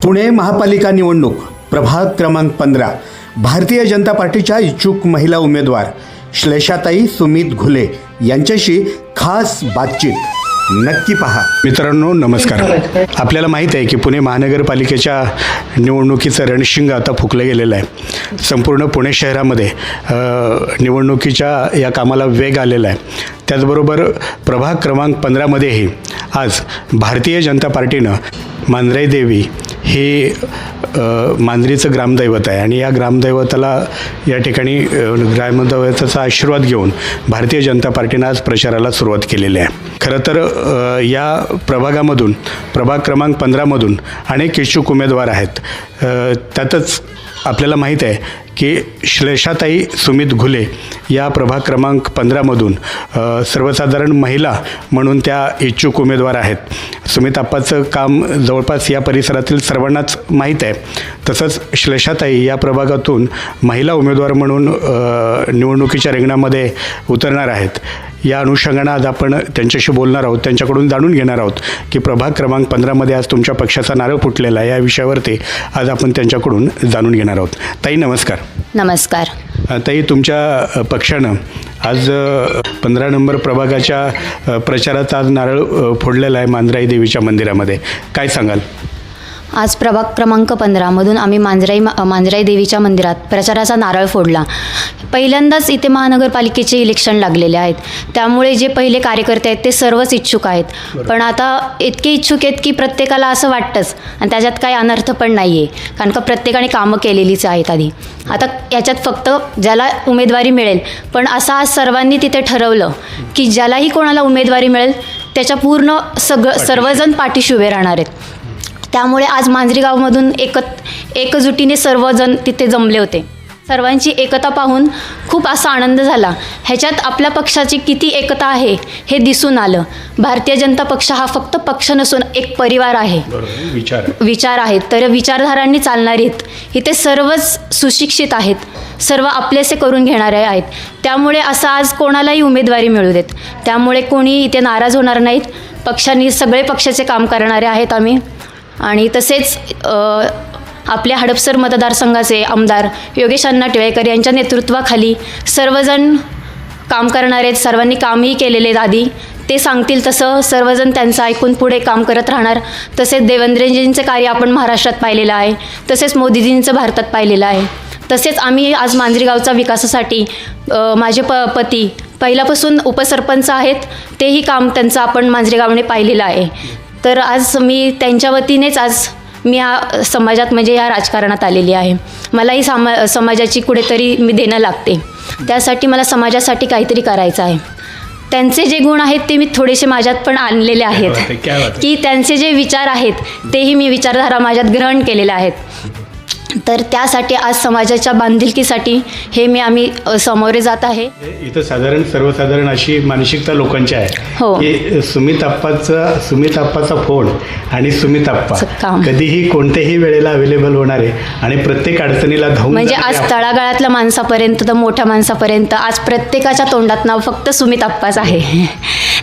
पुणे महापालिका निवडणूक प्रभाग क्रमांक 15 भारतीय जनता पार्टीच्या इच्छुक महिला उमेदवार श्लेषाताई सुमित घुले यांच्याशी खास बातचीत नक्की पहा. मित्रांनो नमस्कार. आपल्याला माहीत आहे की पुणे महानगरपालिकेच्या निवडणुकीचं रणशिंग आता फुकलं गेलेलं आहे. संपूर्ण पुणे शहरामध्ये निवडणुकीच्या या कामाला वेग आलेला आहे. त्याचबरोबर प्रभाग क्रमांक 15मध्येही आज भारतीय जनता पार्टीनं मांजराई देवी हे मांजरीचं ग्रामदैवत आहे आणि या ग्रामदैवताला या ठिकाणी ग्रामदैवताचा आशीर्वाद घेऊन भारतीय जनता पार्टीनं आज प्रचाराला सुरुवात केलेली आहे. खरं तर या प्रभागामधून प्रभाग क्रमांक 15मधून अनेक इच्छुक उमेदवार आहेत. त्यातच आपल्याला माहीत आहे की श्लेषाताई सुमित घुले या प्रभाग क्रमांक 15मधून सर्वसाधारण महिला म्हणून त्या इच्छुक उमेदवार आहेत. सुमित आप्पाचं काम जवळपास या परिसरातील सर्वांनाच माहीत आहे. तसंच श्लेषाताई या प्रभागातून महिला उमेदवार म्हणून निवडणुकीच्या रिंगणामध्ये उतरणार आहेत. या अनुषंगानं आज आपण त्यांच्याशी बोलणार आहोत, त्यांच्याकडून जाणून घेणार आहोत की प्रभाग क्रमांक 15मध्ये आज तुमच्या पक्षाचा नारळ फुटलेला आहे. या विषयावरती आज आपण त्यांच्याकडून जाणून घेणार आहोत. ताई नमस्कार. नमस्कार. ताई, तुमच्या पक्षानं आज 15 नंबर प्रभागाच्या प्रचाराचा आज नारळ फोडलेला आहे मांजराई देवीच्या मंदिरामध्ये. काय सांगाल? आज प्रभाग क्रमांक 15मधून आम्ही मांजराई देवीच्या मंदिरात प्रचाराचा नारळ फोडला. पहिल्यांदाच इथे महानगरपालिकेचे इलेक्शन लागलेले आहेत, त्यामुळे जे पहिले कार्यकर्ते आहेत ते सर्वच इच्छुक आहेत. पण आता इतके इच्छुक आहेत की प्रत्येकाला असं वाटतंच, आणि त्याच्यात काही अनर्थ पण नाही आहे, कारण का प्रत्येकाने कामं केलेलीच आहेत आधी. आता याच्यात फक्त ज्याला उमेदवारी मिळेल, पण असं आज सर्वांनी तिथे ठरवलं की ज्यालाही कोणाला उमेदवारी मिळेल त्याच्या पूर्ण सर्वजण पाठीशी उभे राहणार आहेत. त्यामुळे आज मांजरी गावमधून एकजुटीने सर्वजण तिथे जमले होते. सर्वांची एकता पाहून खूप असा आनंद झाला. ह्याच्यात आपल्या पक्षाची किती एकता आहे हे दिसून आलं. भारतीय जनता पक्ष हा फक्त पक्ष नसून एक परिवार आहे, विचार आहेत. तर विचारधारांनी चालणारे इथे सर्वच सुशिक्षित आहेत, सर्व आपलेसे करून घेणारे आहेत. त्यामुळे असं आज कोणालाही उमेदवारी मिळू देत, त्यामुळे कोणी इथे नाराज होणार नाहीत. पक्षांनी सगळे पक्षाचे काम करणारे आहेत आम्ही. आणि तसेच आपल्या हडपसर मतदारसंघाचे आमदार योगेश अण्णा टिळेकर यांच्या नेतृत्वाखाली सर्वजण काम करणारे आहेत. सर्वांनी कामही केलेले आहेत आधी. ते सांगतील तसं सर्वजण त्यांचं ऐकून पुढे काम करत राहणार. तसेच देवेंद्रजींचं कार्य आपण महाराष्ट्रात पाहिलेलं आहे, तसेच मोदीजींचं भारतात पाहिलेलं आहे. तसेच आम्ही आज मांजरी गावचा विकासासाठी माझे पती पहिल्यापासून उपसरपंच आहेत, तेही काम त्यांचं आपण मांजरी गावने पाहिलेलं आहे. तर आज मी त्यांच्या वतीनेच आज मी या समाजात म्हणजे या राजकारणात आलेली आहे. मलाही समाजाची कुठेतरी मी देणं लागते, त्यासाठी मला समाजासाठी काहीतरी करायचं आहे. त्यांचे जे गुण आहेत ते मी थोडेसे माझ्यात पण आणलेले आहेत, की त्यांचे जे विचार आहेत तेही मी विचारधारा माझ्यात ग्रहण केलेले आहेत. तर त्यासाठी आज समाजाच्या बांधिलकीसाठी हे आम्ही सामोरे जात आहे. इथं सर्वसाधारण अशी मानसिकता लोकांची आहे, हो, की सुमित आप्पाचा फोन आणि सुमित आप्पा कधीही कोणत्याही वेळेला अवेलेबल होणार आहे आणि प्रत्येक अडचणीला धावून, म्हणजे आज तळागाळातल्या माणसापर्यंत तर मोठ्या माणसापर्यंत आज प्रत्येकाच्या तोंडात नाव फक्त सुमित आप्पाच आहे.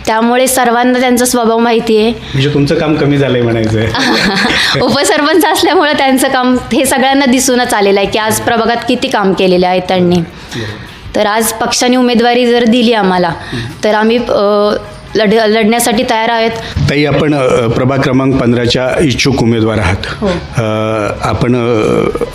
त्यामुळे सर्वांना त्यांचा स्वभाव माहिती आहे. म्हणजे तुमचं काम कमी झालंय म्हणायचं. उपसरपंच असल्यामुळे त्यांचं काम हे सगळ्यांना दिसूनच आलेलं आहे की आज प्रभागात किती काम केलेले आहे त्यांनी. तर आज पक्षाने उमेदवारी जर दिली आम्हाला तर आम्ही लढण्यासाठी तयार आहेत. ताई, आपण प्रभाग क्रमांक 15च्या इच्छुक उमेदवार आहात. आपण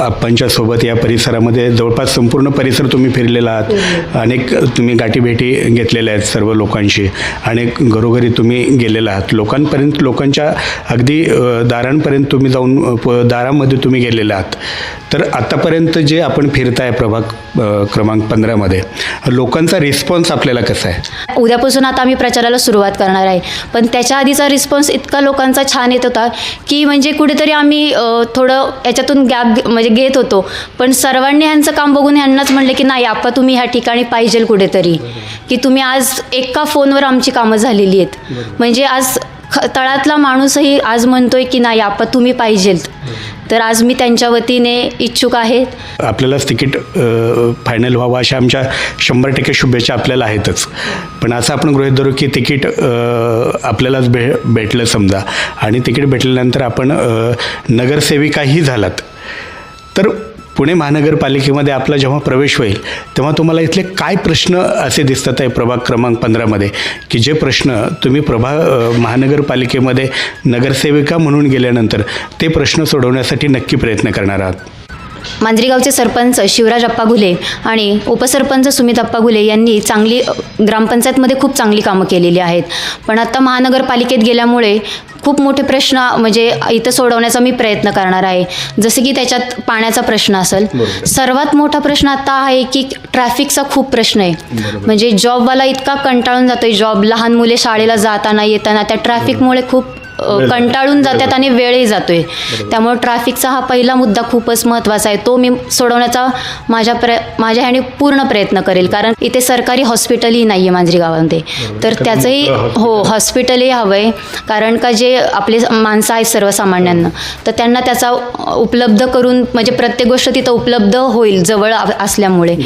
आप्पांच्या सोबत या परिसरामध्ये जवळपास संपूर्ण परिसर तुम्ही फिरलेला आहात. अनेक तुम्ही गाठीभेटी घेतलेल्या आहेत सर्व लोकांशी. अनेक घरोघरी तुम्ही गेलेला आहात. लोकांच्या अगदी दारांपर्यंत तुम्ही जाऊन दारामध्ये तुम्ही गेलेला आहात. तर आतापर्यंत जे आपण फिरताय प्रभाग क्रमांक 15मध्ये लोकांचा रिस्पॉन्स आपल्याला कसा आहे? उद्यापासून आता आम्ही प्रचाराला सुरुवात करणार आहे, पण त्याच्या आधीचा रिस्पॉन्स इतका लोकांचा छान येत होता की म्हणजे कुठेतरी आम्ही थोडं याच्यातून गॅप म्हणजे घेत होतो. पण सर्वांनी ह्यांचं काम बघून ह्यांनाच म्हणले की नाही आप्पा तुम्ही ह्या ठिकाणी पाहिजेल कुठेतरी, की तुम्ही आज एका फोनवर आमची कामं झालेली आहेत. म्हणजे आज तळातला माणूसही आज म्हणतोय की नाही आपण तुम्ही पाहिजेत. तर आज मी त्यांच्या वतीने इच्छुक आहे. आपल्यालाच तिकीट फायनल व्हावं अशा आमच्या 100% शुभेच्छा आपल्याला आहेतच. पण असं आपण गृहीत धरू की तिकीट आपल्यालाच भेटलं समजा, आणि तिकीट भेटल्यानंतर आपण नगरसेविकाही झालात, तर पुणे महानगरपालिकेमध्ये आपला जेव्हा प्रवेश होईल तेव्हा तुम्हाला इथले काय प्रश्न असे दिसतात आहे प्रभाग क्रमांक 15मध्ये, की जे प्रश्न तुम्ही महानगरपालिकेमध्ये नगरसेविका म्हणून गेल्यानंतर ते प्रश्न सोडवण्यासाठी नक्की प्रयत्न करणार आहात? मांजरी गावचे सरपंच शिवराज अप्पा घुले आणि उपसरपंच सुमित अप्पा घुले यांनी ग्रामपंचायतमध्ये खूप चांगली कामं केलेली आहेत. पण आता महानगरपालिकेत गेल्यामुळे खूप मोठे प्रश्न म्हणजे इथं सोडवण्याचा मी प्रयत्न करणार आहे. जसे की त्याच्यात पाण्याचा प्रश्न असेल. सर्वात मोठा प्रश्न आता आहे की ट्रॅफिकचा खूप प्रश्न आहे. म्हणजे जॉबवाला इतका कंटाळून जातोय. लहान मुले शाळेला जाताना येताना त्या ट्रॅफिकमुळे खूप कंटाळून जातात आणि वेळही जातोय. त्यामुळे ट्रॅफिकचा हा पहिला मुद्दा खूपच महत्त्वाचा आहे. तो मी सोडवण्याचा माझ्या ह्याने पूर्ण प्रयत्न करेल. कारण इथे सरकारी हॉस्पिटलही नाही आहे मांजरी गावामध्ये. तर त्याचंही हॉस्पिटलही हवं आहे. कारण का जे आपले माणसं आहेत सर्वसामान्यांना, तर त्यांना त्याचा उपलब्ध करून म्हणजे प्रत्येक गोष्ट तिथं उपलब्ध होईल जवळ असल्यामुळे.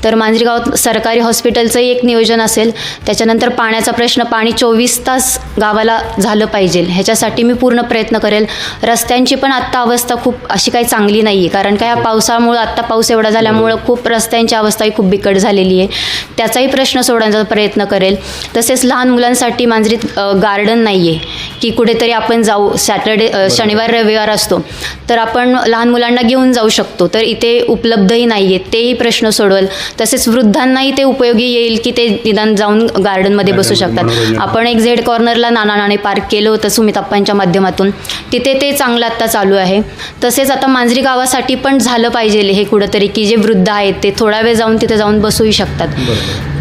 तर मांजरी गावात सरकारी हॉस्पिटलचंही एक नियोजन असेल. त्याच्यानंतर पाण्याचा प्रश्न, पाणी 24 तास गावाला झालं पाहिजे, ह्याच्यासाठी मी पूर्ण प्रयत्न करेल. रस्त्यांची पण आत्ता अवस्था खूप अशी काही चांगली नाही आहे. कारण का ह्या पावसामुळं, आत्ता पाऊस एवढा झाल्यामुळं खूप रस्त्यांची अवस्थाही खूप बिकट झालेली आहे. त्याचाही प्रश्न सोडवण्याचा प्रयत्न करेल. तसेच लहान मुलांसाठी मांजरीत गार्डन नाही आहे की कुठेतरी आपण जाऊ. शनिवार रविवार असतो तर आपण लहान मुलांना घेऊन जाऊ शकतो, तर इथे उपलब्धही नाही आहेत. तेही प्रश्न सोडवेल. तसेच वृद्धांनाही ते उपयोगी येईल की ते निदान जाऊन गार्डनमध्ये बसू शकतात. आपण एक झेड कॉर्नरला नाना नाणे पार्क केलं होतं सुमित अप्पांच्या माध्यमातून, तिथे ते चांगलं आत्ता चालू आहे. तसेच आता मांजरी गावासाठी पण झालं पाहिजे हे कुठंतरी, की जे वृद्ध आहेत ते थोडा वेळ जाऊन तिथे जाऊन बसूही शकतात.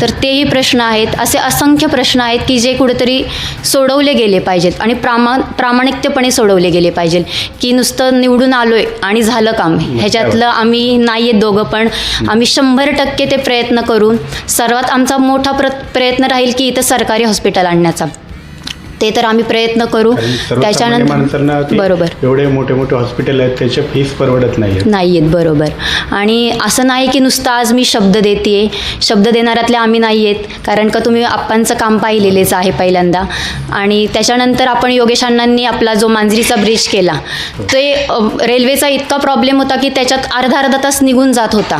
तर तेही प्रश्न आहेत. असे असंख्य प्रश्न आहेत की जे कुठेतरी सोडवले गेले पाहिजेत आणि प्रामाणिकतेपणे सोडवले गेले पाहिजे. की नुसतं निवडून आलोय आणि झालं काम, ह्याच्यातलं आम्ही नाही आहेत दोघं, पण आम्ही 100% ते प्रयत्न करून सर्वात आमचा मोठा प्रयत्न राहील की इथं सरकारी हॉस्पिटल आणण्याचा. ते तर आम्ही प्रयत्न करू. त्याच्यानंतर बरोबर एवढे मोठे मोठे हॉस्पिटल आहेत, त्याच्या फीस परवडत नाही आहेत. बरोबर. आणि असं नाही की नुसतं आज मी शब्द देते, शब्द देणाऱ्यातले आम्ही नाही आहेत. कारण का तुम्ही आप्पांचं काम पाहिलेलेच आहे पहिल्यांदा. आणि त्याच्यानंतर आपण योगेश अण्णांनी आपला जो मांजरीचा ब्रिज केला, ते रेल्वेचा इतका प्रॉब्लेम होता की त्याच्यात अर्धा तास निघून जात होता.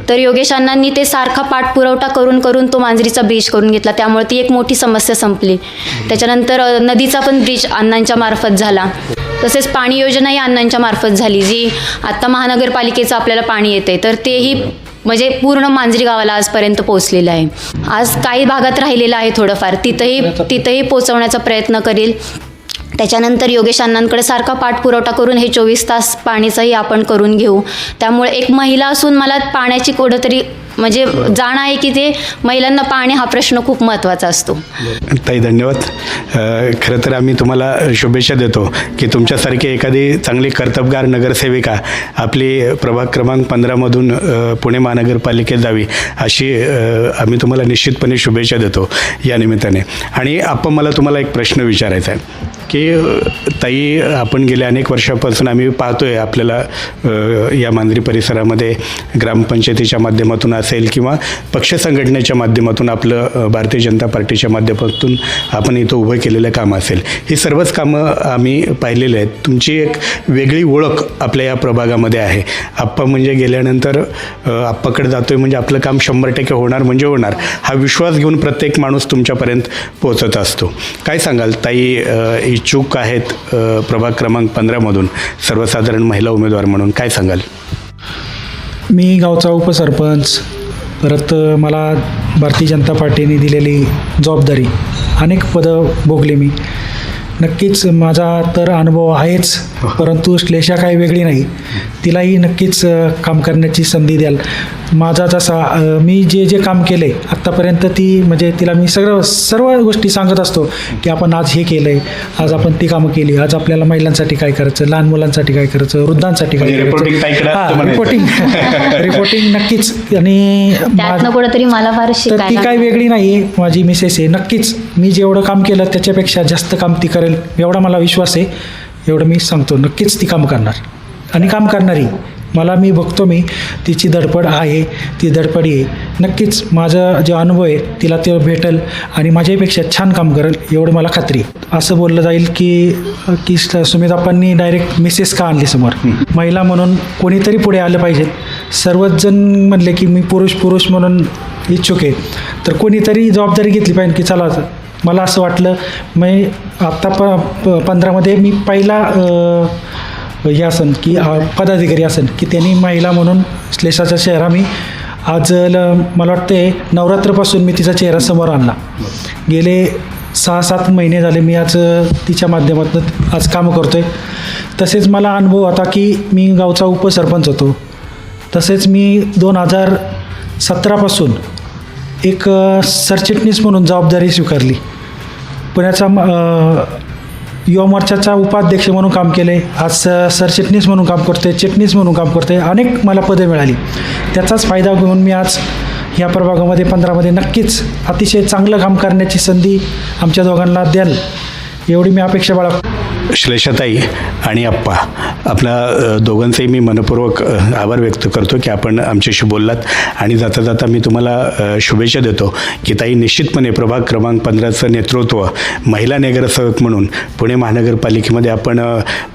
तर योगेश अण्णांनी ते सारखा पाठपुरवठा करून करून तो मांजरीचा ब्रिज करून घेतला. त्यामुळे ती एक मोठी समस्या संपली. त्याच्यानंतर नदीचा पण ब्रिज अण्णांच्या मार्फत झाला. तसेच पाणी योजनाही अण्णांच्या मार्फत झाली, जी आत्ता महानगरपालिकेचं आपल्याला पाणी येते, तर तेही म्हणजे पूर्ण मांजरी गावाला आजपर्यंत पोहोचलेलं आहे. आज काही भागात राहिलेलं आहे थोडंफार, तिथंही पोहोचवण्याचा प्रयत्न करेल. त्याच्यानंतर योगेश अण्णांकडे सारखा पाठपुरवठा करून हे 24 तास पाणीचाही आपण करून घेऊ. त्यामुळे एक महिला असून मला पाण्याची कुठंतरी म्हणजे जाण आहे की ते महिलांना पाणी हा प्रश्न खूप महत्त्वाचा असतो. ताई धन्यवाद. खरं तर आम्ही तुम्हाला शुभेच्छा देतो की तुमच्यासारखी एखादी चांगली कर्तबगार नगरसेविका आपली प्रभाग क्रमांक 15मधून पुणे महानगरपालिकेत जावी, अशी आम्ही तुम्हाला निश्चितपणे शुभेच्छा देतो या निमित्ताने. आणि आपण मला तुम्हाला एक प्रश्न विचारायचा आहे की ताई, आपण गेल्या अनेक वर्षापासून आम्ही पाहतोय आपल्याला या मांजरी परिसरामध्ये ग्रामपंचायतीच्या माध्यमातून असेल किंवा पक्ष संघटनेच्या माध्यमातून आपलं भारतीय जनता पार्टीच्या माध्यमातून आपण इथं उभं केलेलं काम असेल, ही सर्वच कामं आम्ही पाहिलेली आहेत. तुमची एक वेगळी ओळख आपल्या या प्रभागामध्ये आहे. आप्पा म्हणजे गेल्यानंतर आप्पाकडे जातोय म्हणजे आपलं काम 100% होणार म्हणजे होणार, हा विश्वास घेऊन प्रत्येक माणूस तुमच्यापर्यंत पोहोचत असतो. काय सांगाल ताई, इच्छुक आहेत प्रभाग क्रमांक 15मधून सर्वसाधारण महिला उमेदवार म्हणून, काय सांगाल? मी गावचा उपसरपंच, परत मला भारतीय जनता पार्टीने दिलेली जबाबदारी, अनेक पदं भोगली मी. नक्कीच माझा तर अनुभव आहेच, परंतु श्लेषा काही वेगळी नाही. तिलाही नक्कीच काम करण्याची संधी द्याल. माझा जसा मी जे काम केले आत्तापर्यंत, ती म्हणजे तिला मी सर्व गोष्टी सांगत असतो की आपण आज हे केलं आहे, आज आपण ती कामं केली, आज आपल्याला महिलांसाठी काय करायचं, लहान मुलांसाठी काय करायचं, वृद्धांसाठी काय करायचं, रिपोर्टिंग नक्कीच. आणि कुठेतरी मला फार तर ती काय वेगळी नाही आहे, माझी मिसेस आहे. नक्कीच मी जेवढं काम केलं त्याच्यापेक्षा जास्त काम ती करेल एवढा मला विश्वास आहे. एवढं मी सांगतो, नक्कीच ती काम करणार आणि काम करणारी. मी बघतो तिची धडपड आहे, ती धडपडी आहे. नक्कीच माझा जो अनुभव आहे तिला ते भेटेल आणि माझ्यापेक्षा छान काम करेल एवढं मला खात्री आहे. असं बोललं जाईल की सुमिताप्पांनी डायरेक्ट मिसेस का आणली समोर, महिला म्हणून कोणीतरी पुढे आलं पाहिजे. सर्वच जण म्हणले की मी पुरुष म्हणून इच्छुक आहे, तर कोणीतरी जबाबदारी घेतली पाहिजे की चला. मला असं वाटलं मी आत्ता 15मध्ये मी पहिला हे असन की पदाधिकारी असन की त्यांनी महिला म्हणून श्लेषाचा चेहरा मी आज मला वाटते नवरात्रपासून मी तिचा चेहरा समोर आणला. गेले 6-7 महिने झाले मी आज तिच्या माध्यमातून आज कामं करतो आहे. तसेच मला अनुभव होता की मी गावचा उपसरपंच होतो. तसेच मी 2017पासून एक सरचिटणीस म्हणून जबाबदारी स्वीकारली. पुण्याचा युवा मोर्चाचा उपाध्यक्ष म्हणून काम केले. आज सरचिटणीस म्हणून काम करते, चिटणीस म्हणून काम करते. अनेक मला पदं मिळाली. त्याचाच फायदा घेऊन मी आज या प्रभागामध्ये 15मध्ये नक्कीच अतिशय चांगलं काम करण्याची संधी आमच्या दोघांना द्याल एवढी मी अपेक्षा बाळगतो. श्लेषाताई आणि आप्पा, आपल्या दोघांचेही मी मनपूर्वक आभार व्यक्त करतो की आपण आमच्याशी बोललात. आणि जाता जाता मी तुम्हाला शुभेच्छा देतो की ताई, निश्चितपणे प्रभाग क्रमांक 15चं नेतृत्व महिला नगरसेवक म्हणून पुणे महानगरपालिकेमध्ये आपण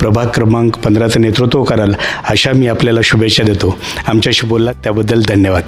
प्रभाग क्रमांक 15चं नेतृत्व कराल अशा मी आपल्याला शुभेच्छा देतो. आमच्याशी बोललात त्याबद्दल धन्यवाद.